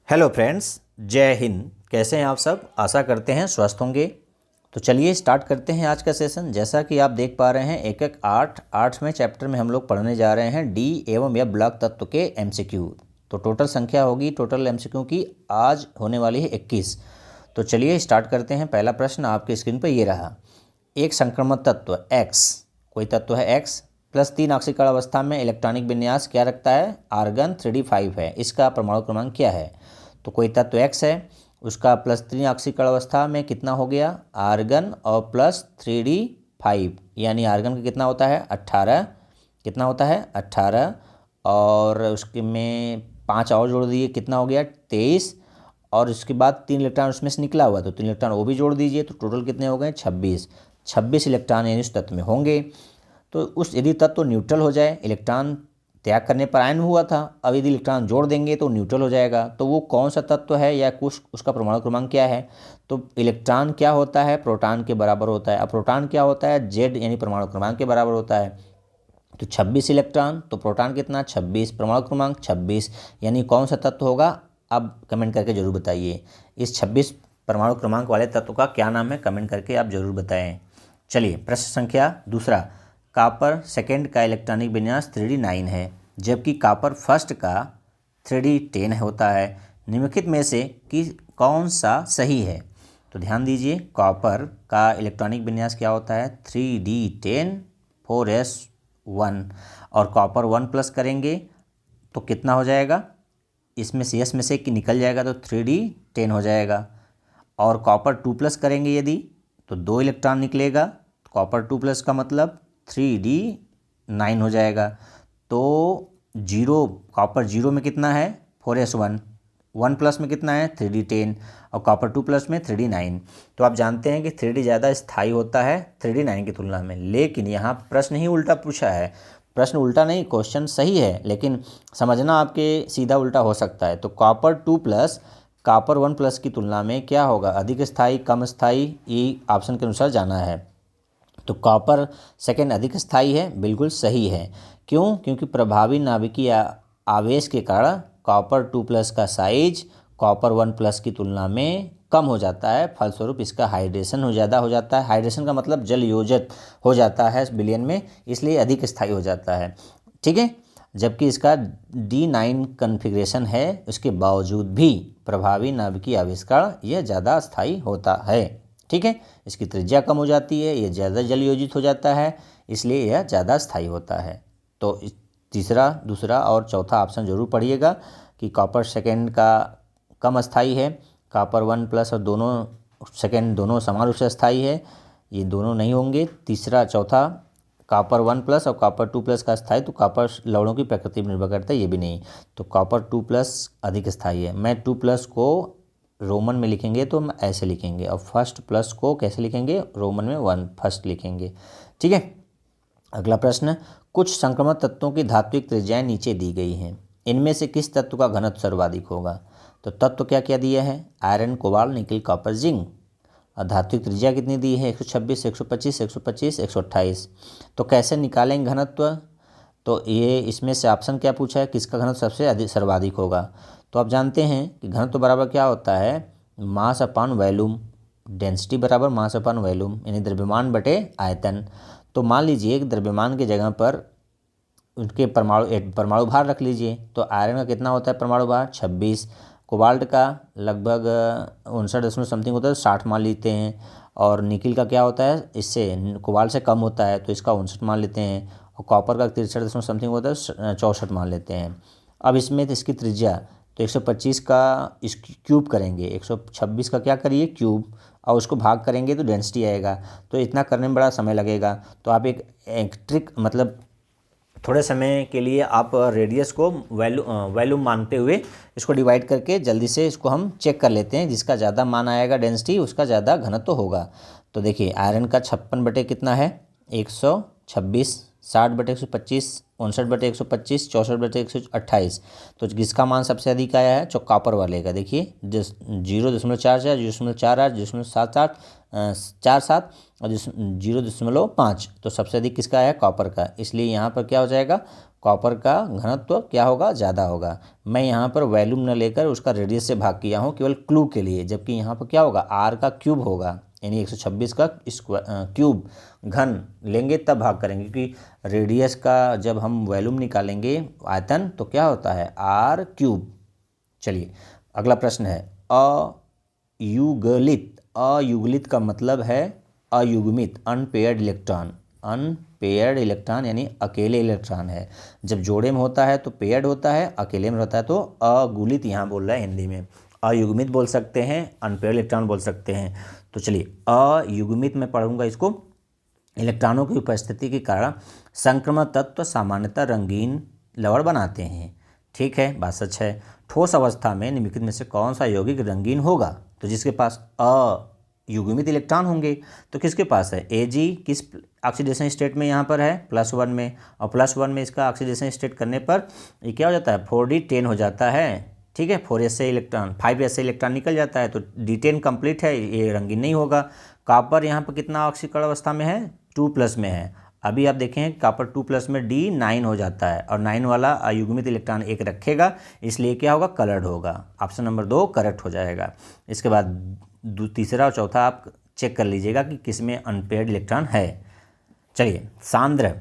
Hello friends, जय हिंद। कैसे हैं आप सब? आशा करते हैं स्वस्थ होंगे। तो चलिए स्टार्ट करते हैं आज का सेशन। जैसा कि आप देख पा रहे हैं, एक एक आठवें चैप्टर में हम लोग पढ़ने जा रहे हैं डी एवं एफ ब्लॉक तत्व के एमसीक्यू। तो टोटल संख्या होगी टोटल एमसीक्यू की आज होने वाली है 21। तो चलिए स्टार्ट करते हैं। पहला प्रश्न आपकी स्क्रीन पर ये रहा। एक संक्रमण तत्व एक्स, कोई तत्व है एक्स +3 ऑक्सीकरण अवस्था में इलेक्ट्रॉनिक विन्यास क्या रखता है? आर्गन 3d5 है। इसका परमाणु क्रमांक क्या है? तो कोई तत्व एक्स है, उसका +3 ऑक्सीकरण अवस्था में कितना हो गया? आर्गन और +3d5, यानी आर्गन का कितना होता है? 18। कितना होता है? 18। और उसके में 5 और जोड़ दिए, कितना हो गया? 23। और उसके बाद 3 इलेक्ट्रॉन उसमें से निकला हुआ, तो 3 इलेक्ट्रॉन वो भी जोड़ दीजिए, तो टोटल कितने हो गए? 26। 26 इलेक्ट्रॉन यानी उस तत्व में होंगे। तो उस यदि तत्व न्यूट्रल हो जाए, इलेक्ट्रॉन त्याग करने पर आयन हुआ था, अब यदि इलेक्ट्रॉन जोड़ देंगे तो न्यूट्रल हो जाएगा। तो वो कौन सा तत्व है या कुछ उसका परमाणु क्रमांक क्या है? तो इलेक्ट्रॉन क्या होता है? प्रोटॉन के बराबर होता है। अब प्रोटॉन क्या होता है? जेड, यानी परमाणु क्रमांक के बराबर होता है। तो 26 इलेक्ट्रॉन, तो प्रोटॉन कितना? 26, परमाणु क्रमांक 26, यानी कौन सा तत्व होगा? अब कमेंट करके जरूर बताइए। इस 26 परमाणु क्रमांक वाले तत्व का क्या नाम है? कमेंट करके आप जरूर बताएं। चलिए प्रश्न संख्या दूसरा। कॉपर सेकेंड का इलेक्ट्रॉनिक विन्यास 3d9 है, जबकि कॉपर फर्स्ट का 3d10 होता है। निम्नलिखित में से कि कौन सा सही है? तो ध्यान दीजिए, कॉपर का इलेक्ट्रॉनिक विन्यास क्या होता है? 3d10 4s1, और कॉपर 1+ करेंगे तो कितना हो जाएगा? इसमें से एस में से कि निकल जाएगा तो 3d10 हो जाएगा। और कॉपर 2+ करेंगे यदि, तो 2 इलेक्ट्रॉन निकलेगा। कॉपर 2+ का मतलब 3d9 हो जाएगा। तो जीरो, कॉपर 0 में कितना है? 4s1, 1+ में कितना है? 3d10, और कॉपर 2+ में 3d9। तो आप जानते हैं कि 3d ज़्यादा स्थायी होता है 3d9 की तुलना में। लेकिन यहाँ प्रश्न ही उल्टा पूछा है। प्रश्न उल्टा नहीं, क्वेश्चन सही है, लेकिन समझना आपके सीधा उल्टा हो सकता है। तो कॉपर 2+ कॉपर 1+ की तुलना में क्या होगा? अधिक स्थायी, कम स्थायी? ये ऑप्शन के अनुसार जाना है। तो कॉपर सेकेंड अधिक स्थायी है, बिल्कुल सही है। क्यों? क्योंकि प्रभावी नाभिकीय आवेश के कारण कॉपर 2+ का साइज कॉपर 1+ की तुलना में कम हो जाता है। फलस्वरूप इसका हाइड्रेशन ज़्यादा हो जाता है। हाइड्रेशन का मतलब जल योजित हो जाता है विलयन में, इसलिए अधिक स्थायी हो जाता है। ठीक है। जबकि इसका D9 कन्फिग्रेशन है, उसके बावजूद भी प्रभावी नाभिकीय आवेश का यह ज़्यादा स्थायी होता है। ठीक है। इसकी त्रिज्या कम हो जाती है, यह ज़्यादा जल योजित हो जाता है, इसलिए यह ज़्यादा स्थायी होता है। तो तीसरा, दूसरा और चौथा ऑप्शन जरूर पढ़िएगा कि कॉपर सेकेंड का कम स्थायी है, कॉपर 1+ और दोनों सेकेंड दोनों समान रूप से स्थायी है, ये दोनों नहीं होंगे। तीसरा चौथा कॉपर 1+ और कॉपर 2+ का स्थायी, तो कॉपर लवणों की प्रकृति पर निर्भर करता है, ये भी नहीं। तो कॉपर 2+ अधिक स्थायी है। मैं 2+ को रोमन में लिखेंगे तो हम ऐसे लिखेंगे, और फर्स्ट प्लस को कैसे लिखेंगे? रोमन में 1 फर्स्ट लिखेंगे। ठीक है। अगला प्रश्न। कुछ संक्रमण तत्वों की धात्विक त्रिज्याएं नीचे दी गई हैं, इनमें से किस तत्व का घनत्व सर्वाधिक होगा? तो तत्व क्या क्या दिया है? आयरन, कोबाल्ट, निकल, कॉपर, जिंक। और धात्विक त्रिज्या कितनी दी है? 126, 125, 125, 128। तो कैसे निकालेंगे घनत्व? तो ये इसमें से ऑप्शन क्या पूछा है? किसका घनत्व सबसे अधिक सर्वाधिक होगा? तो आप जानते हैं कि घनत्व बराबर क्या होता है? Mass upon volume. डेंसिटी बराबर मास अपॉन वॉल्यूम, यानी द्रव्यमान बटे आयतन। तो मान लीजिए कि द्रव्यमान की जगह पर उनके परमाणु भार रख लीजिए। तो आयरन का कितना होता है परमाणु भार? 26। कोबाल्ट का लगभग 59 समथिंग होता है, 60 मान लेते हैं। और निकिल का क्या होता है? इससे कोबाल्ट से कम होता है, तो इसका 59 मान लेते हैं। और कॉपर का 63 समथिंग होता है, 64 मान लेते हैं। अब इसमें तो इसकी त्रिज्या, तो 125 का इस क्यूब करेंगे, 126 का क्या करिए? क्यूब, और उसको भाग करेंगे तो डेंसिटी आएगा। तो इतना करने में बड़ा समय लगेगा। तो आप एक ट्रिक, मतलब थोड़े समय के लिए आप रेडियस को वैल्यूम मानते हुए इसको डिवाइड करके जल्दी से इसको हम चेक कर लेते हैं। जिसका ज़्यादा मान आएगा डेंसिटी, उसका ज़्यादा घनत्व होगा। तो देखिए, आयरन का 56 बटे कितना है? 126, 60 बटे 125, 59 बटे 125, 64 बटे 128। तो किसका मान सबसे अधिक आया है? जो कॉपर वाले का। देखिए 0.44, 0.48, 0.77, 47 और 0.5। तो सबसे अधिक किसका आया? कॉपर का। इसलिए यहाँ पर क्या हो जाएगा? कॉपर का घनत्व क्या होगा, ज़्यादा होगा। मैं यहाँ पर वॉल्यूम न लेकर उसका रेडियस से भाग किया हूँ केवल क्लू के लिए, जबकि यहाँ पर क्या होगा, आर का क्यूब होगा, यानी 126 का क्यूब घन लेंगे तब भाग करेंगे, क्योंकि रेडियस का जब हम वॉल्यूम निकालेंगे आयतन तो क्या होता है, आर क्यूब। चलिए अगला प्रश्न है अयुगलित। अयुगलित का मतलब है अयुग्मित, अनपेयर्ड इलेक्ट्रॉन। अनपेयर्ड इलेक्ट्रॉन यानी अकेले इलेक्ट्रॉन है। जब जोड़े में होता है तो पेयर्ड होता है, अकेले में होता है तो अगुलित यहाँ बोल रहा है हिंदी में। अयुग्मित बोल सकते हैं, अनपेयर्ड इलेक्ट्रॉन बोल सकते हैं। तो चलिए अयुग्मित में पढ़ूंगा इसको। इलेक्ट्रॉनों की उपस्थिति के कारण संक्रमण तत्व सामान्यतः रंगीन लवण बनाते हैं। ठीक है, बात सच है। ठोस अवस्था में निम्नलिखित में से कौन सा यौगिक रंगीन होगा, तो जिसके पास अयुग्मित इलेक्ट्रॉन होंगे। तो किसके पास है, Ag किस ऑक्सीडेशन स्टेट में यहाँ पर है, +1 में, और +1 में इसका ऑक्सीडेशन स्टेट करने पर ये क्या हो जाता है, 4d10 हो जाता है। ठीक है, 4s इलेक्ट्रॉन 5s इलेक्ट्रॉन निकल जाता है, तो d10 कंप्लीट है, ये रंगीन नहीं होगा। कॉपर यहाँ पर कितना ऑक्सीकरण अवस्था में है, 2+ में है। अभी आप देखें कॉपर 2+ में D9 हो जाता है, और 9 वाला अयुग्मित इलेक्ट्रॉन एक रखेगा, इसलिए क्या होगा, कलर्ड होगा। ऑप्शन नंबर 2 करेक्ट हो जाएगा। इसके बाद तीसरा और चौथा आप चेक कर लीजिएगा कि किसमें अनपेयर्ड इलेक्ट्रॉन है। चलिए सांद्र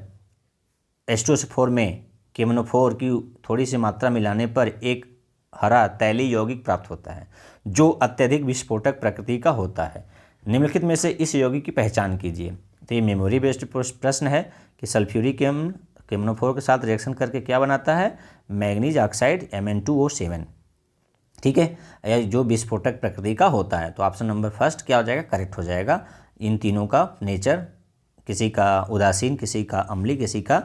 H2SO4 में केमनोफोर की थोड़ी सी मात्रा मिलाने पर एक हरा तैलीय यौगिक प्राप्त होता है जो अत्यधिक विस्फोटक प्रकृति का होता है। निम्नलिखित में से इस यौगिक की पहचान कीजिए। तो ये मेमोरी बेस्ड प्रश्न है कि सल्फ्यूरिक केमनोफोर के साथ रिएक्शन करके क्या बनाता है, मैग्नीज ऑक्साइड Mn2O7। ठीक है, यह जो विस्फोटक प्रकृति का होता है। तो ऑप्शन नंबर फर्स्ट क्या हो जाएगा, करेक्ट हो जाएगा। इन तीनों का नेचर, किसी का उदासीन, किसी का अम्लीय, किसी का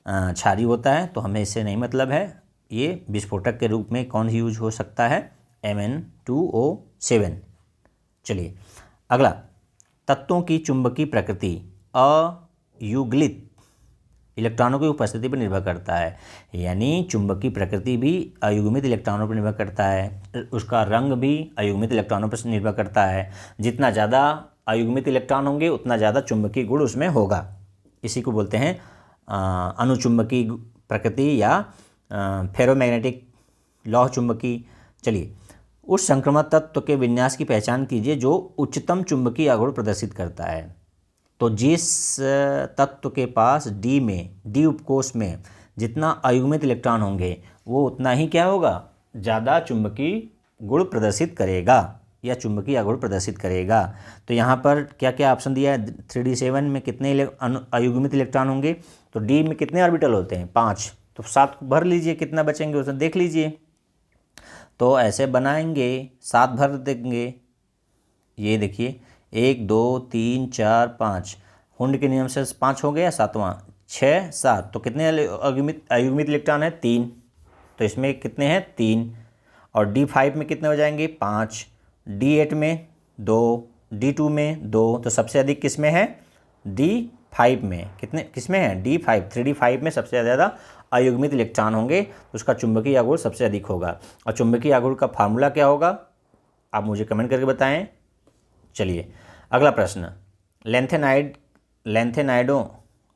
क्षारीय होता है, तो हमें इससे नहीं मतलब है। ये विस्फोटक के रूप में कौन यूज हो सकता है, Mn2O7। चलिए अगला, तत्वों की चुंबकीय प्रकृति अयुग्लित इलेक्ट्रॉनों की उपस्थिति पर निर्भर करता है, यानी चुंबकीय प्रकृति भी अयुग्मित इलेक्ट्रॉनों पर निर्भर करता है, उसका रंग भी अयुग्मित इलेक्ट्रॉनों पर निर्भर करता है। जितना ज़्यादा अयुग्मित इलेक्ट्रॉन होंगे उतना ज़्यादा चुंबकीय गुण उसमें होगा। इसी को बोलते हैं अनुचुंबकीय प्रकृति या फेरोमैग्नेटिक लौह चुंबकीय। चलिए, उस संक्रमण तत्व के विन्यास की पहचान कीजिए जो उच्चतम चुंबकीय आघूर्ण प्रदर्शित करता है। तो जिस तत्व के पास डी उपकोष में जितना अयुग्मित इलेक्ट्रॉन होंगे वो उतना ही क्या होगा, ज़्यादा चुंबकीय गुण प्रदर्शित करेगा या चुंबकीय आघूर्ण प्रदर्शित करेगा। तो यहाँ पर क्या क्या ऑप्शन दिया है, 3d7 में कितने अयुग्मित इलेक्ट्रॉन होंगे, तो डी में कितने ऑर्बिटल होते हैं, 5, तो 7 भर लीजिए, कितना बचेंगे उसमें देख लीजिए। तो ऐसे बनाएंगे, 7 भर देंगे। ये देखिए 1 2 3 4 5, हुंड के नियम से 5 हो गया, 7वां 6 7, तो कितने अयुग्मित इलेक्ट्रॉन है, 3, तो इसमें कितने हैं, 3। और D5 में कितने हो जाएंगे, 5, D8 में 2, D2 में 2, तो सबसे अधिक किस में है, D5 में। कितने किस में है, D5, 3d5 में सबसे ज़्यादा अयुग्मित इलेक्ट्रॉन होंगे, तो उसका चुंबकीय आघूर्ण सबसे अधिक होगा। और चुंबकीय आघूर्ण का फार्मूला क्या होगा, आप मुझे कमेंट करके बताएं। चलिए अगला प्रश्न, लैंथेनाइडों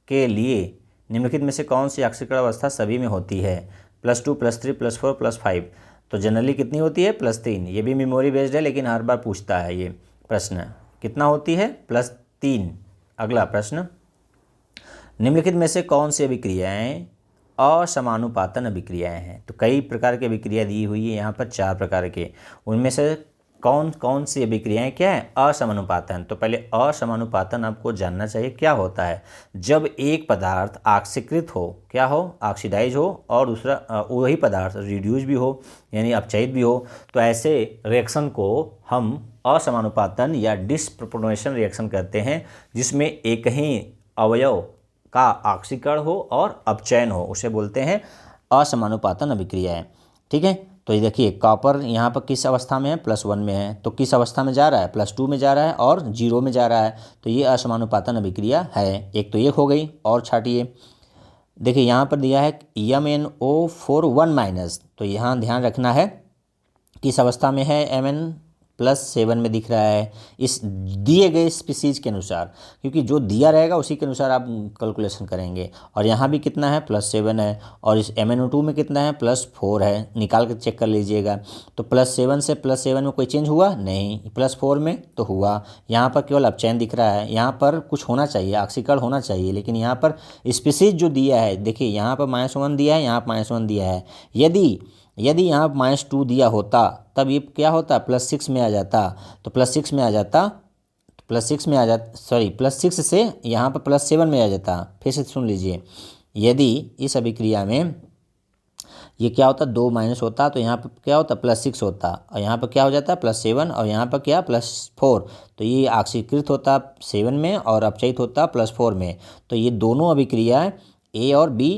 के लिए निम्नलिखित में से कौन सी ऑक्सीकरण अवस्था सभी में होती है, +2 +3 +4 +5। तो जनरली कितनी होती है, +3। ये भी मेमोरी बेस्ड है लेकिन हर बार पूछता है ये प्रश्न, कितना होती है, +3। अगला प्रश्न, निम्नलिखित में से कौन सी अभिक्रियाएँ असमानुपातन अभिक्रियाएँ हैं। तो कई प्रकार की अभिक्रिया दी हुई है यहाँ पर, 4 प्रकार के, उनमें से कौन कौन सी अभिक्रियाएँ क्या है, असमानुपातन। तो पहले असमानुपातन आपको जानना चाहिए क्या होता है। जब एक पदार्थ ऑक्सीकृत हो, क्या हो, ऑक्सीडाइज हो, और दूसरा वही पदार्थ रिड्यूस भी हो यानी अपचयित भी हो, तो ऐसे रिएक्शन को हम असमानुपातन या डिसप्रोपोर्शनल रिएक्शन कहते हैं, जिसमें एक ही अवयव का ऑक्सीकरण हो और अपचयन हो, उसे बोलते हैं असमानुपातन अभिक्रियाएँ। ठीक है, तो ये देखिए कॉपर यहाँ पर किस अवस्था में है, +1 में है, तो किस अवस्था में जा रहा है, +2 में जा रहा है और 0 में जा रहा है, तो ये असमानुपातन अभिक्रिया है। एक तो ये हो गई, और छाटिए, देखिए यहाँ पर दिया है MnO4 1-, तो यहाँ ध्यान रखना है किस अवस्था में है +7 में दिख रहा है इस दिए गए स्पीसीज़ के अनुसार, क्योंकि जो दिया रहेगा उसी के अनुसार आप कैलकुलेशन करेंगे। और यहाँ भी कितना है, +7 है, और इस MnO2 में कितना है, +4 है, निकाल कर चेक कर लीजिएगा। तो +7 से +7 में कोई चेंज हुआ नहीं, +4 में तो हुआ। यहाँ पर केवल अपचयन दिख रहा है, यहाँ पर कुछ होना चाहिए, ऑक्सीकरण होना चाहिए, लेकिन यहाँ पर स्पीसीज जो दिया है, देखिए यहाँ पर -1 दिया है, यहाँ पर -1 दिया है। यदि यहाँ -2 दिया होता तब ये क्या होता, +6 में आ जाता। तो +6 में आ जाता, +6 में आ जाता, सॉरी +6 से यहाँ पर +7 में आ जाता। फिर से सुन लीजिए, यदि इस अभिक्रिया में ये क्या होता, 2 माइनस होता तो यहाँ पर क्या होता, +6 होता, और यहाँ पर क्या हो जाता, +7, और यहाँ पर क्या, +4। तो ये ऑक्सीकृत होता 7 में और अपचयित होता +4 में। तो ये दोनों अभिक्रियाएँ A और B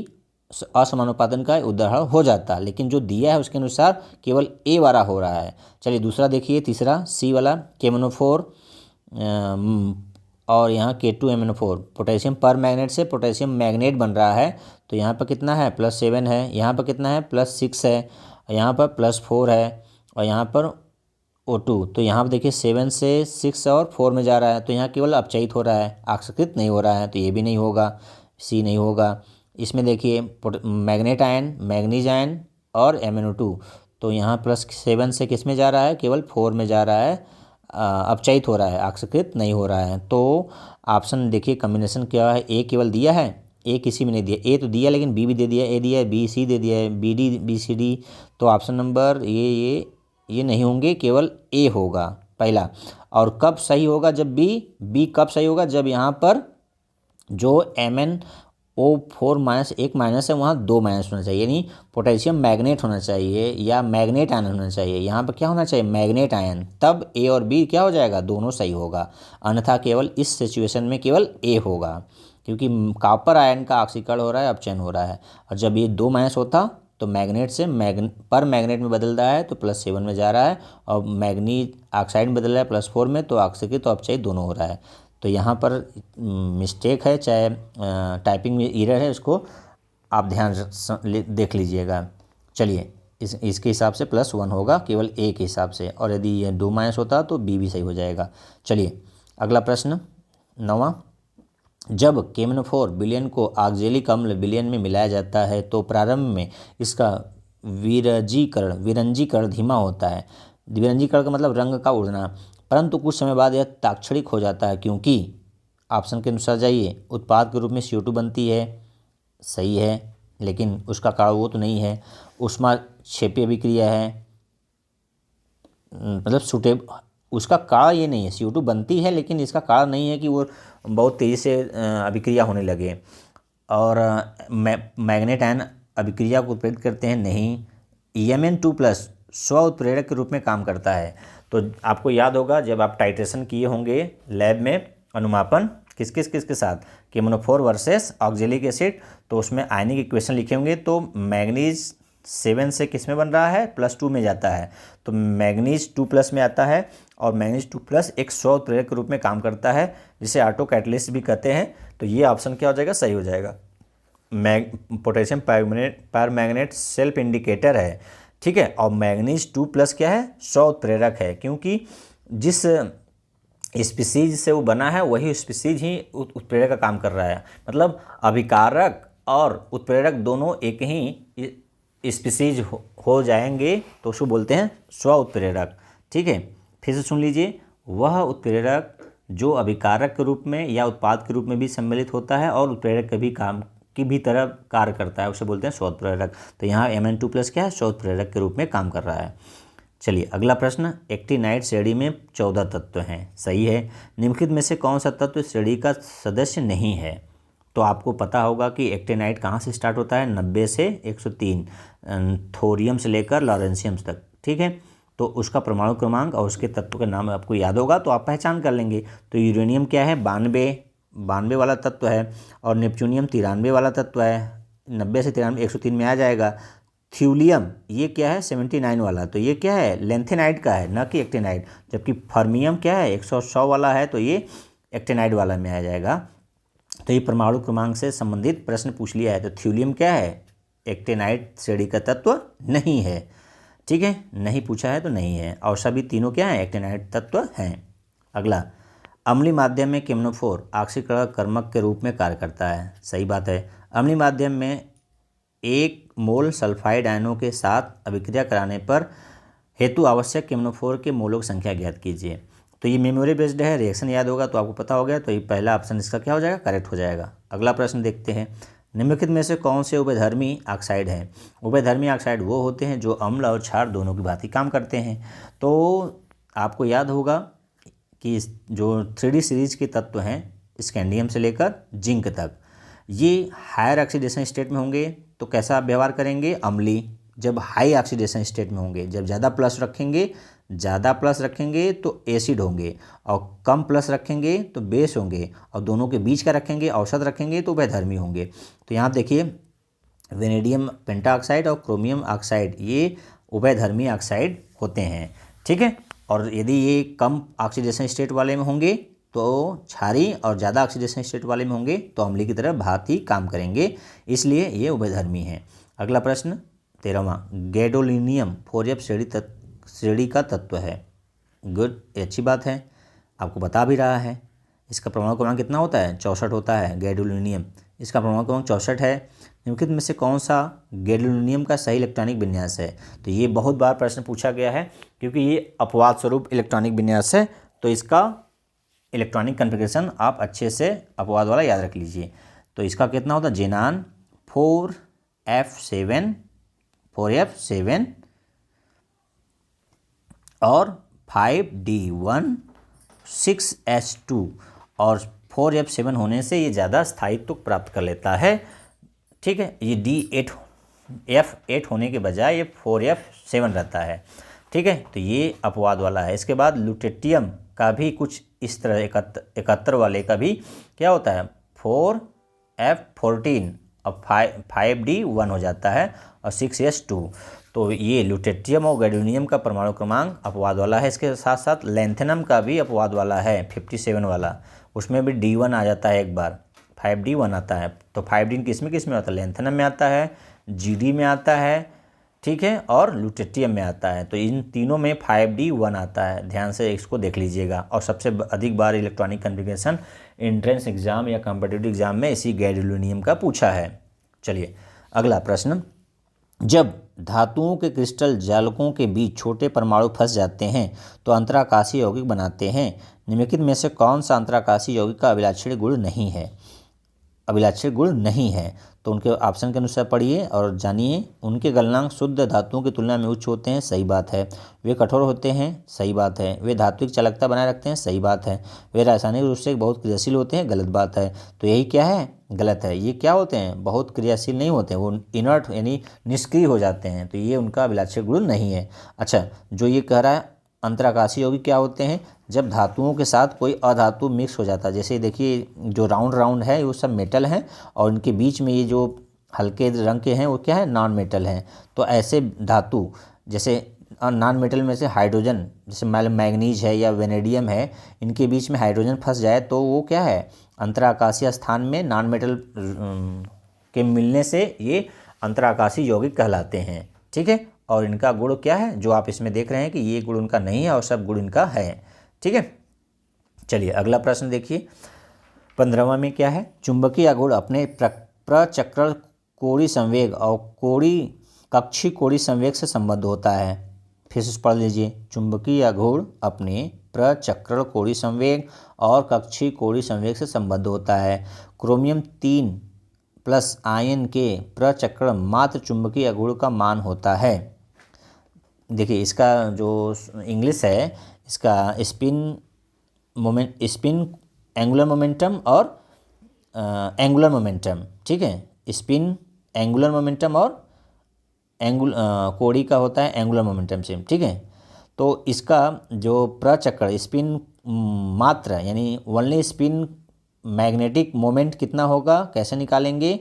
असमानुपातन का उदाहरण हो जाता, लेकिन जो दिया है उसके अनुसार केवल A वाला हो रहा है। चलिए दूसरा देखिए, तीसरा C वाला, KMnO4 और यहाँ K2MnO4, पोटेशियम पर मैग्नेट से पोटेशियम मैग्नेट बन रहा है। तो यहाँ पर कितना है, +7 है, यहाँ पर कितना है, +6 है, यहाँ पर +4 है, और यहाँ पर O2। तो यहाँ पर देखिए 7 से 6 और 4 में जा रहा है, तो यहाँ केवल अपचयित हो रहा है, ऑक्सीकृत नहीं हो रहा है, तो ये भी नहीं होगा, C नहीं होगा। इसमें देखिए मैग्नेट आयन, मैग्नीज आयन और MnO2, तो यहाँ +7 से किस में जा रहा है, केवल 4 में जा रहा है, अपचयित हो रहा है, ऑक्सीकृत नहीं हो रहा है। तो ऑप्शन देखिए कम्बिनेशन क्या है, ए केवल दिया है, ए किसी में नहीं दिया, ए तो दिया लेकिन बी भी दे दिया, ए दिया है, बी सी दे दिया है, B D B C D. तो ऑप्शन नंबर ये नहीं होंगे, केवल ए होगा पहला। और कब सही होगा, जब बी कब सही होगा, जब यहाँ पर जो MnO4 एक माइनस है वहाँ 2 माइनस होना चाहिए, यानी पोटेशियम मैग्नेट होना चाहिए या मैग्नेट आयन होना चाहिए। यहाँ पर क्या होना चाहिए, मैग्नेट आयन, तब ए और बी क्या हो जाएगा, दोनों सही होगा। अन्यथा केवल इस सिचुएशन में केवल ए होगा, क्योंकि कॉपर आयन का ऑक्सीकरण हो रहा है, अपचयन हो रहा है। और जब ये 2 माइनस होता तो मैग्नेट से पर मैग्नेट में बदल रहा है, तो +7 में जा रहा है, और मैग्नीज ऑक्साइड में बदल रहा है +4 में, तो ऑक्सीकृत तो अपचयित दोनों हो रहा है। तो यहाँ पर मिस्टेक है, चाहे टाइपिंग में एरर है, उसको आप ध्यान देख लीजिएगा। चलिए इसके हिसाब से +1 होगा केवल ए के हिसाब से, और यदि ये 2 माइनस होता तो बी भी सही हो जाएगा। चलिए अगला प्रश्न 9वां, जब KMnO4 विलयन को ऑक्जेलिक अम्ल विलयन में मिलाया जाता है तो प्रारंभ में इसका विरंजीकरण धीमा होता है। विरंजीकरण का मतलब रंग का उड़ना, परंतु कुछ समय बाद यह ताक्षणिक हो जाता है, क्योंकि ऑप्शन के अनुसार जाइए, उत्पाद के रूप में CO2 बनती है, सही है, लेकिन उसका कारण वो तो नहीं है। ऊष्माक्षेपी अभिक्रिया है, मतलब उसका कारण ये नहीं है, CO2 बनती है, लेकिन इसका कारण नहीं है कि वो बहुत तेज़ी से अभिक्रिया होने लगे। और मैग्नेट आयन अभिक्रिया को उत्प्रेरित करते हैं, नहीं। Mn2+ स्व उत्प्रेरक के रूप में काम करता है। तो आपको याद होगा जब आप टाइट्रेशन किए होंगे लैब में, अनुमापन किसके साथ, KMnO4 वर्सेस ऑक्जेलिक एसिड, तो उसमें आयनिक इक्वेशन लिखे होंगे। तो मैग्नीज 7 से किस में बन रहा है, +2 में जाता है, तो मैग्नीज 2+ में आता है, और मैग्नीज 2+ एक स्व उत्प्रेरक के रूप में काम करता है, जिसे ऑटो कैटलिस्ट भी कहते हैं। तो ये ऑप्शन क्या हो जाएगा, सही हो जाएगा। पोटेशियम परमैंगनेट सेल्फ इंडिकेटर है, ठीक है, और मैग्नीज 2+ क्या है, स्व उत्प्रेरक है, क्योंकि जिस स्पीसीज से वो बना है वही स्पीसीज ही उत्प्रेरक का काम कर रहा है। मतलब अभिकारक और उत्प्रेरक दोनों एक ही स्पीसीज हो जाएंगे, तो उसको बोलते हैं स्व उत्प्रेरक, ठीक है। फिर से सुन लीजिए, वह उत्प्रेरक जो अभिकारक के रूप में या उत्पाद के रूप में भी सम्मिलित होता है और उत्प्रेरक के भी काम की भी तरह कार्य करता है, उसे बोलते हैं स्व उत्प्रेरक। तो यहाँ Mn2+ क्या है, स्व उत्प्रेरक के रूप में काम कर रहा है। चलिए अगला प्रश्न, एक्टिनाइड श्रेणी में 14 तत्व हैं, सही है। निम्नलिखित में से कौन सा तत्व श्रेणी का सदस्य नहीं है। तो आपको पता होगा कि एक्टिनाइड कहाँ से स्टार्ट होता है, 90 से 103, थोरियम से लेकर लॉरेंशियम तक, ठीक है। तो उसका परमाणु क्रमांक और उसके तत्व का नाम आपको याद होगा तो आप पहचान कर लेंगे। तो यूरेनियम क्या है, 92 वाला तत्व है, और नेपच्यूनियम 93 वाला तत्व है, 90 से 93 103 में आ जाएगा। थ्यूलियम ये क्या है, 79 वाला, तो ये क्या है, लेंथेनाइड का है, न कि एक्टिनाइड। जबकि फर्मियम क्या है, 100 वाला है, तो ये एक्टिनाइड वाला में आ जाएगा। तो ये परमाणु क्रमांक से संबंधित प्रश्न पूछ लिया है। तो थ्यूलियम क्या है, एक्टिनाइड श्रेणी का तत्व नहीं है। ठीक है, नहीं पूछा है तो नहीं है, और सभी तीनों क्या हैं, एक्टिनाइड तत्व हैं। अगला, अम्लीय माध्यम में केम्नोफोर ऑक्सीकरण कर्मक के रूप में कार्य करता है। सही बात है। अम्लीय माध्यम में 1 मोल सल्फाइड आयनों के साथ अभिक्रिया कराने पर हेतु आवश्यक केम्नोफोर के मोलों की संख्या ज्ञात कीजिए। तो ये मेमोरी बेस्ड है, रिएक्शन याद होगा तो आपको पता हो गया, तो ये पहला ऑप्शन इसका क्या हो जाएगा, करेक्ट हो जाएगा। अगला प्रश्न देखते हैं, निम्नलिखित में से कौन से उभयधर्मी ऑक्साइड हैं। उभयधर्मी ऑक्साइड वो होते हैं जो अम्ल और क्षार दोनों की भांति काम करते हैं। तो आपको याद होगा कि जो 3D सीरीज के तत्व हैं स्कैंडियम से लेकर जिंक तक, ये हायर ऑक्सीडेशन स्टेट में होंगे तो कैसा आप व्यवहार करेंगे, अम्लीय। जब हाई ऑक्सीडेशन स्टेट में होंगे, जब ज़्यादा प्लस रखेंगे तो एसिड होंगे, और कम प्लस रखेंगे तो बेस होंगे, और दोनों के बीच का रखेंगे, औसत रखेंगे तो उभयधर्मी होंगे। तो यहाँ देखिए, वेनेडियम पेंटाऑक्साइड और क्रोमियम ऑक्साइड ये उभयधर्मी ऑक्साइड होते हैं। ठीक है, और यदि ये कम ऑक्सीडेशन स्टेट वाले में होंगे तो क्षारीय, और ज़्यादा ऑक्सीडेशन स्टेट वाले में होंगे तो अम्लीय की तरह भांति काम करेंगे, इसलिए ये उभयधर्मी हैं। अगला प्रश्न 13वां, गैडोलिनियम 4F श्रेणी का तत्व है। गुड, अच्छी बात है, आपको बता भी रहा है। इसका परमाणु क्रमांक कितना होता है, 64 होता है गैडोलिनियम, इसका परमाणु क्रमांक 64 है। निम्नलिखित में से कौन सा गैडोलिनियम का सही इलेक्ट्रॉनिक विन्यास है। तो ये बहुत बार प्रश्न पूछा गया है क्योंकि ये अपवाद स्वरूप इलेक्ट्रॉनिक विन्यास है, तो इसका इलेक्ट्रॉनिक कन्फिग्रेशन आप अच्छे से अपवाद वाला याद रख लीजिए। तो इसका कितना होता है, जेनान 4F7 और 5D1 6S2, और 4F7 होने से ये ज़्यादा स्थायित्व प्राप्त कर लेता है। ठीक है, ये D8F8 होने के बजाय ये 4F7 रहता है। ठीक है, तो ये अपवाद वाला है। इसके बाद लुटेटियम का भी कुछ इस तरह 71 वाले का भी क्या होता है, 4F14 और 5D1 हो जाता है, और 6S2। तो ये लुटेटियम और गैडोलिनियम का परमाणु क्रमांक अपवाद वाला है। इसके साथ साथ लैंथेनम का भी अपवाद वाला है 57 वाला, उसमें भी D1 आ जाता है, एक बार 5D1 आता है। तो 5D किस में आता है, लैंथेनम में आता है, GD में आता है, ठीक है, और लुटेटियम में आता है। तो इन तीनों में 5D1 आता है, ध्यान से इसको देख लीजिएगा। और सबसे अधिक बार इलेक्ट्रॉनिक कन्फिग्रेशन एंट्रेंस एग्जाम या कॉम्पिटिटिव एग्जाम में इसी गैडोलिनियम का पूछा है। चलिए अगला प्रश्न, जब धातुओं के क्रिस्टल जालकों के बीच छोटे परमाणु फंस जाते हैं तो अंतराकाशीय यौगिक बनाते हैं। निम्नलिखित में से कौन सा अंतराकाशीय यौगिक का अभिलाक्षणीय गुण नहीं है। तो उनके ऑप्शन के अनुसार पढ़िए और जानिए। उनके गलनांक शुद्ध धातुओं की तुलना में उच्च होते हैं, सही बात है। वे कठोर होते हैं, सही बात है। वे धात्विक चालकता बनाए रखते हैं, सही बात है। वे रासायनिक रूप से बहुत क्रियाशील होते हैं, गलत बात है। तो यही क्या है, गलत है। ये क्या होते हैं, बहुत क्रियाशील नहीं होते हैं, वो इनर्ट यानी निष्क्रिय हो जाते हैं। तो ये उनका अभिलाषित गुण नहीं है। अच्छा, जो ये कह रहा है अंतराकाशीय यौगिक क्या होते हैं, जब धातुओं के साथ कोई अधातु मिक्स हो जाता है। जैसे देखिए जो राउंड है वो सब मेटल हैं, और इनके बीच में ये जो हल्के रंग के हैं वो क्या है, नॉन मेटल हैं। तो ऐसे धातु जैसे नॉन मेटल में से हाइड्रोजन, जैसे मैग्नीज है या वेनेडियम है, इनके बीच में हाइड्रोजन फंस जाए तो वो क्या है, अंतराकाशीय स्थान में नॉन मेटल के मिलने से ये अंतराकाशीय यौगिक कहलाते हैं। ठीक है, और इनका गुण क्या है, जो आप इसमें देख रहे हैं कि ये गुण उनका नहीं है और सब गुण इनका है। ठीक है, चलिए अगला प्रश्न देखिए। 15वां में क्या है, चुंबकीय आघूर्ण अपने प्रचक्रण कोणीय संवेग और कक्षीय कोणीय संवेग से संबद्ध होता है। फिर से पढ़ लीजिए। चुंबकीय आघूर्ण अपने प्रचक्रण कोणीय संवेग और कक्षीय कोणीय संवेग से संबद्ध होता है। क्रोमियम 3+ आयन के प्रचक्रण मात्र चुंबकीय आघूर्ण का मान होता है। देखिए इसका जो इंग्लिश है, इसका स्पिन एंगुलर मोमेंटम और एंगुलर मोमेंटम। ठीक है, स्पिन एंगुलर मोमेंटम और कोणीय का होता है एंगुलर मोमेंटम से। ठीक है, तो इसका जो प्रचक्रण स्पिन मात्र यानी ओनली स्पिन मैग्नेटिक मोमेंट कितना होगा, कैसे निकालेंगे,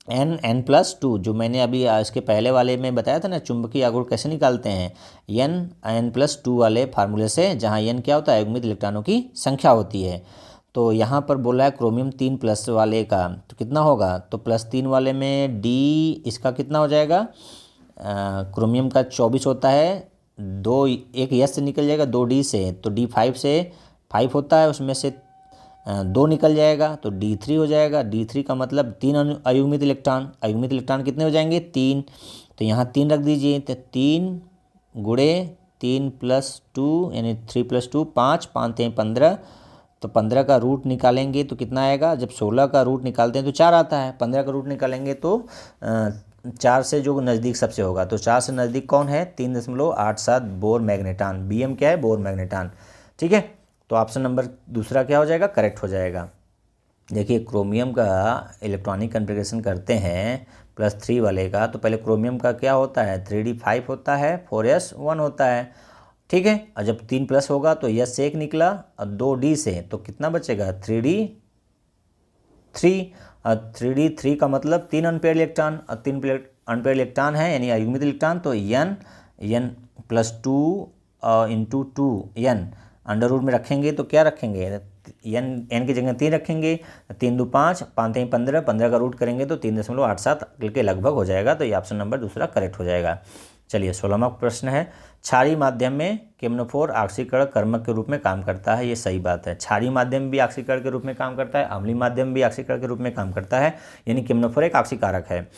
√n+2, जो मैंने अभी इसके पहले वाले में बताया था ना, चुंबकीय आघूर्ण कैसे निकालते हैं, n+2 वाले फार्मूले से, जहाँ n क्या होता है, युग्मित इलेक्ट्रॉनों की संख्या होती है। तो यहाँ पर बोला है क्रोमियम 3+ वाले का तो कितना होगा, तो +3 वाले में d इसका कितना हो जाएगा, क्रोमियम का 24 होता है, दो एक यस से निकल जाएगा, 2 डी से, तो D5 से 5 होता है, उसमें से 2 निकल जाएगा तो D3 हो जाएगा। D3 का मतलब 3 अयुग्मित इलेक्ट्रॉन। अयुग्मित इलेक्ट्रॉन कितने हो जाएंगे? 3। तो यहाँ 3 रख दीजिए, तो 3 गुणे 3 + 2 यानी 3 + 2 5, 5 × 15, तो 15 का रूट निकालेंगे तो कितना आएगा? जब 16 का रूट निकालते हैं तो 4 आता है, 15 का रूट निकालेंगे तो 4 से जो नज़दीक सबसे होगा, तो 4 से नज़दीक कौन है? 3.87 बोर मैग्नेटान। BM क्या है? बोर मैग्नेटान। ठीक है, तो ऑप्शन नंबर दूसरा क्या हो जाएगा? करेक्ट हो जाएगा। देखिए क्रोमियम का इलेक्ट्रॉनिक कन्फिग्रेशन करते हैं +3 वाले का, तो पहले क्रोमियम का क्या होता है? 3D5 होता है, 4S1 होता है। ठीक है, और जब 3 प्लस होगा तो यस से 1 निकला, और 2D से तो कितना बचेगा? 3D3। और 3D3 का मतलब 3 अनपेयर इलेक्ट्रॉन, और 3 अनपेयर इलेक्ट्रॉन है यानी अयुग्मित इलेक्ट्रॉन, तो n +2 × 2n अंडर रूट में रखेंगे तो क्या रखेंगे? n की जगह 3 रखेंगे, 3 × 2 = 5, 5 × 15, 15 का रूट करेंगे तो 3.87 के लगभग हो जाएगा, तो ये ऑप्शन नंबर दूसरा करेक्ट हो जाएगा। चलिए 16वां प्रश्न है, क्षारीय माध्यम में केमनोफोर ऑक्सीकरण कर्मक के रूप में काम करता है। ये सही बात है, क्षारीय माध्यम भी ऑक्सीकरण के रूप में काम करता है, अम्लीय माध्यम भी ऑक्सीकरण के रूप में काम करता है, यानी केमनोफोर एक ऑक्सीकारक है।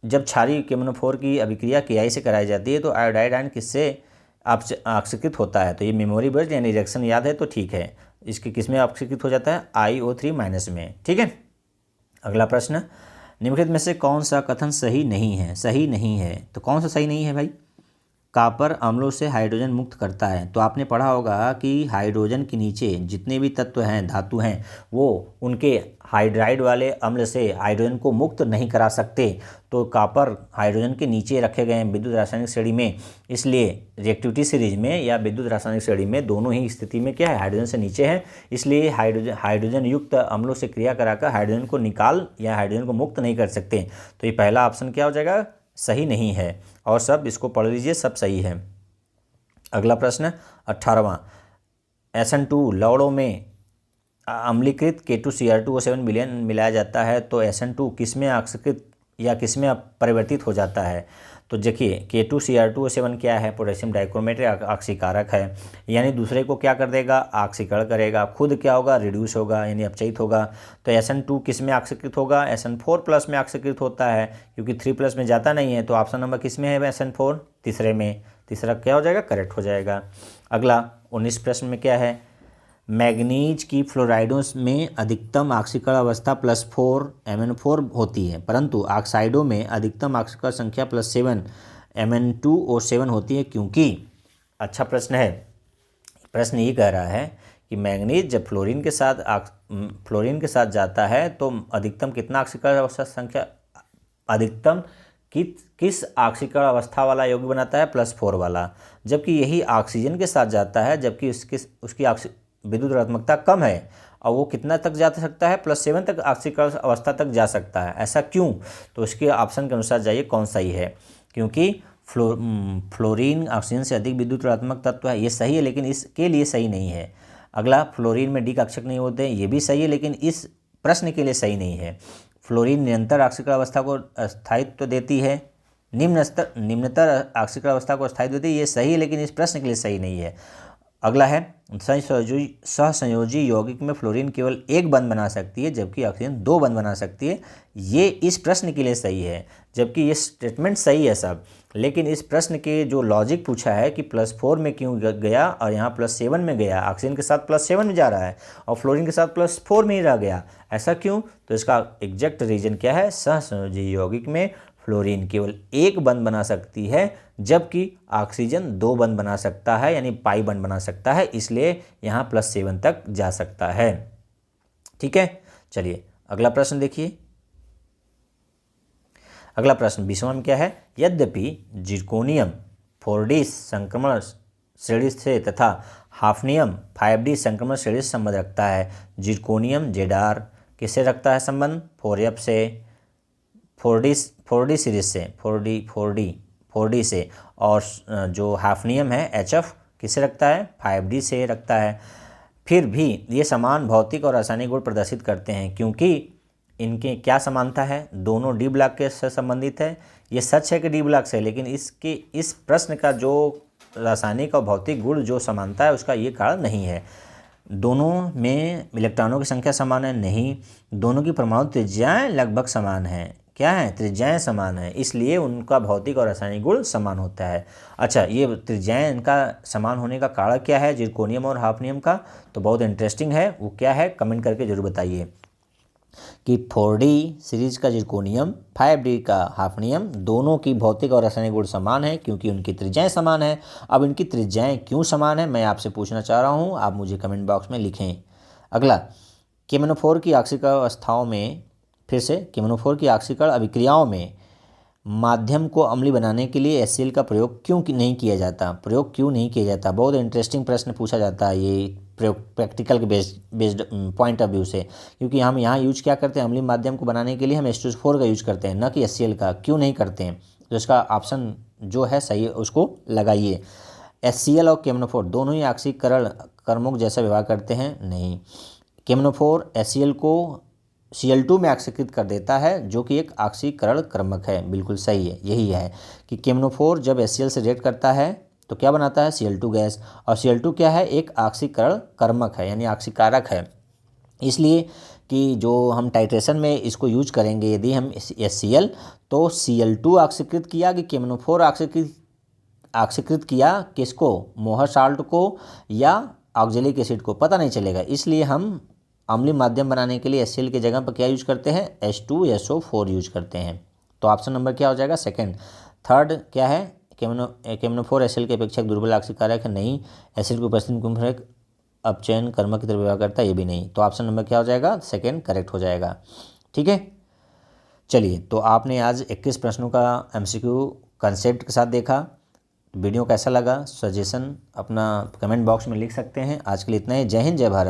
जब क्षारीय केमनोफोर की अभिक्रिया Ki से कराई जाती है तो आयोडाइड आयन किससे ऑक्सीकृत होता है? तो ये मेमोरी बेस्ड यानी रिएक्शन याद है तो ठीक है। इसके किस में ऑक्सीकृत हो जाता है? IO3- में। ठीक है, अगला प्रश्न, निम्नलिखित में से कौन सा कथन सही नहीं है? सही नहीं है तो कौन सा सही नहीं है भाई? कॉपर अम्लों से हाइड्रोजन मुक्त करता है। तो आपने पढ़ा होगा कि हाइड्रोजन के नीचे जितने भी तत्व हैं, धातु हैं, वो उनके हाइड्राइड वाले अम्ल से हाइड्रोजन को मुक्त नहीं करा सकते। तो कॉपर हाइड्रोजन के नीचे रखे गए हैं विद्युत रासायनिक श्रेणी में, इसलिए रिएक्टिविटी सीरीज में या विद्युत रासायनिक श्रेणी में दोनों ही स्थिति में क्या है? हाइड्रोजन से नीचे है, इसलिए हाइड्रोजन युक्त अम्लों से क्रिया कराकर हाइड्रोजन को निकाल या हाइड्रोजन को मुक्त नहीं कर सकते। तो ये पहला ऑप्शन क्या हो जाएगा? सही नहीं है, और सब इसको पढ़ लीजिए, सब सही है। अगला प्रश्न 18वां, SN2 लवणों में अम्लीकृत K2Cr2O7 विलयन मिलाया जाता है, तो SN2 किस में ऑक्सीकृत या किस में परिवर्तित हो जाता है? तो देखिए K2Cr2O7 क्या है? पोटेशियम डाइक्रोमेट ऑक्सीकारक है, यानी दूसरे को क्या कर देगा? ऑक्सीकरण करेगा, खुद क्या होगा? रिड्यूस होगा यानी अपचयित होगा। तो SN2 किस में ऑक्सीकृत होगा? SN4+ में ऑक्सीकृत होता है, क्योंकि 3+ में जाता नहीं है, तो ऑप्शन नंबर किस में है? SN4 तीसरे में। तीसरा क्या हो जाएगा? करेक्ट हो जाएगा। अगला 19 प्रश्न में क्या है? मैग्नीज की फ्लोराइडों में अधिकतम ऑक्सीकरण अवस्था +4 Mn4 होती है, परंतु ऑक्साइडों में अधिकतम ऑक्सीकरण संख्या +7 Mn2O7 होती है, क्योंकि अच्छा प्रश्न है। प्रश्न ये कह रहा है कि मैग्नीज जब फ्लोरीन के साथ जाता है तो अधिकतम कितना ऑक्सीकरण अवस्था संख्या, अधिकतम किस ऑक्सीकरण अवस्था वाला यौगिक बनाता है? +4 वाला। जबकि यही ऑक्सीजन के साथ जाता है, जबकि उसकी विद्युत ऋणात्मकता कम है, और वो कितना तक जा सकता है? +7 तक ऑक्सीकरण अवस्था तक जा सकता है। ऐसा क्यों? तो इसके ऑप्शन के अनुसार जाइए कौन सही है, क्योंकि फ्लोरीन ऑक्सीजन से अधिक विद्युत ऋणात्मक तत्व है, ये सही है, लेकिन इसके लिए सही नहीं है। अगला, फ्लोरीन में D कक्षक नहीं होते, ये भी सही है, लेकिन इस प्रश्न के लिए सही नहीं है। फ्लोरीन निरंतर ऑक्सीकरण अवस्था को स्थायित्व देती है, निम्नतर ऑक्सीकरण अवस्था को स्थायित्व देती है, ये सही है, लेकिन इस प्रश्न के लिए सही नहीं है। अगला है, सहसंयोजी यौगिक में फ्लोरीन केवल 1 बंध बना सकती है, जबकि ऑक्सीजन 2 बंध बना सकती है, ये इस प्रश्न के लिए सही है। जबकि ये स्टेटमेंट सही है सब, लेकिन इस प्रश्न के जो लॉजिक पूछा है कि +4 में क्यों गया और यहाँ +7 में गया, ऑक्सीजन के साथ +7 में जा रहा है और फ्लोरीन के साथ +4 में ही रह गया, ऐसा क्यों? तो इसका एग्जैक्ट रीजन क्या है? सहसंयोजी यौगिक में फ्लोरीन केवल 1 बंध बना सकती है, जबकि ऑक्सीजन 2 बंध बना सकता है, यानी पाई बंध बना सकता है, इसलिए यहाँ +7 तक जा सकता है। ठीक है, चलिए अगला प्रश्न देखिए। अगला प्रश्न 20वां में क्या है? यद्यपि जिरकोनियम 4D संक्रमण श्रेणी से तथा हाफनियम 5D संक्रमण श्रेणी से संबंध रखता है, जिरकोनियम Zr किससे रखता है संबंध? 4F से, 4D सीरीज से, 4D से, और जो हाफनियम है HF किससे रखता है? 5D से रखता है। फिर भी ये समान भौतिक और रासायनिक गुण प्रदर्शित करते हैं, क्योंकि इनके क्या समानता है, दोनों डी ब्लॉक के से संबंधित है। ये सच है कि डी ब्लॉक से, लेकिन इसके इस प्रश्न का जो रासायनिक और भौतिक गुण जो समानता है उसका ये कारण नहीं है। दोनों में इलेक्ट्रॉनों की संख्या समान है, नहीं। दोनों की परमाणु त्रिज्याएं लगभग समान हैं, क्या है, त्रिज्याएं समान है, इसलिए उनका भौतिक और रासायनिक गुण समान होता है। अच्छा, ये त्रिज्याएं इनका समान होने का कारण क्या है जिरकोनियम और हाफनियम का, तो बहुत इंटरेस्टिंग है, वो क्या है कमेंट करके जरूर बताइए कि 4D सीरीज का जिरकोनियम, 5D का हाफनियम, दोनों की भौतिक और रासायनिक गुण समान है क्योंकि उनकी त्रिज्याएं समान है। अब इनकी त्रिज्याएं क्यों समान है मैं आपसे पूछना चाह रहा हूं, आप मुझे कमेंट बॉक्स में लिखें। अगला, केमनोफोर की आक्सीकरण अवस्थाओं में, फिर से केमनोफोर की आक्सीकरण अभिक्रियाओं में माध्यम को अम्लीय बनाने के लिए HCl का प्रयोग क्यों नहीं किया जाता, प्रयोग क्यों नहीं किया जाता। बहुत इंटरेस्टिंग प्रश्न पूछा जाता है ये प्रयोग प्रैक्टिकल के बेस्ड पॉइंट ऑफ व्यू से, क्योंकि हम यहाँ यूज क्या करते हैं, अम्लीय माध्यम को बनाने के लिए हम H2SO4 का यूज करते हैं, न कि HCl का। क्यों नहीं करते हैं, तो इसका ऑप्शन जो है सही है उसको लगाइए। HCl और केमनोफोर दोनों ही ऑक्सीकरण कर्मों जैसा व्यवहार करते हैं, नहीं। केमनोफोर HCl को Cl2 में ऑक्सीकृत कर देता है जो कि एक ऑक्सीकरण कर्मक है, बिल्कुल सही है, यही है कि केमनोफोर जब HCl से रिएक्ट करता है तो क्या बनाता है, Cl2 गैस, और Cl2 क्या है, एक ऑक्सीकरण कर्मक है यानी ऑक्सीकारक है। इसलिए कि जो हम टाइट्रेशन में इसको यूज करेंगे यदि हम HCl, तो Cl2 ऑक्सीकृत किया कि केमनोफोर ऑक्सीकृत किया किसको, मोहर साल्ट को या ऑक्जेलिक एसिड को, पता नहीं चलेगा। इसलिए हम अम्लीय माध्यम बनाने के लिए HCl की जगह पर क्या यूज करते हैं, H2SO4 यूज करते हैं। तो ऑप्शन नंबर क्या हो जाएगा, सेकंड। थर्ड क्या है, केमनोफोर HCl के अपेक्षा दुर्बल ऑक्सीकारक है, नहीं। एसिड की उपस्थिति में एक अपचयन कर्मक की तरह व्यवहार करता है, ये भी नहीं। तो ऑप्शन नंबर क्या हो जाएगा, सेकंड करेक्ट हो जाएगा। ठीक है, चलिए, तो आपने आज 21 प्रश्नों का MCQ कंसेप्ट के साथ देखा। वीडियो कैसा लगा, सजेशन अपना कमेंट बॉक्स में लिख सकते हैं। आज के लिए इतना ही। जय हिंद, जय भारत।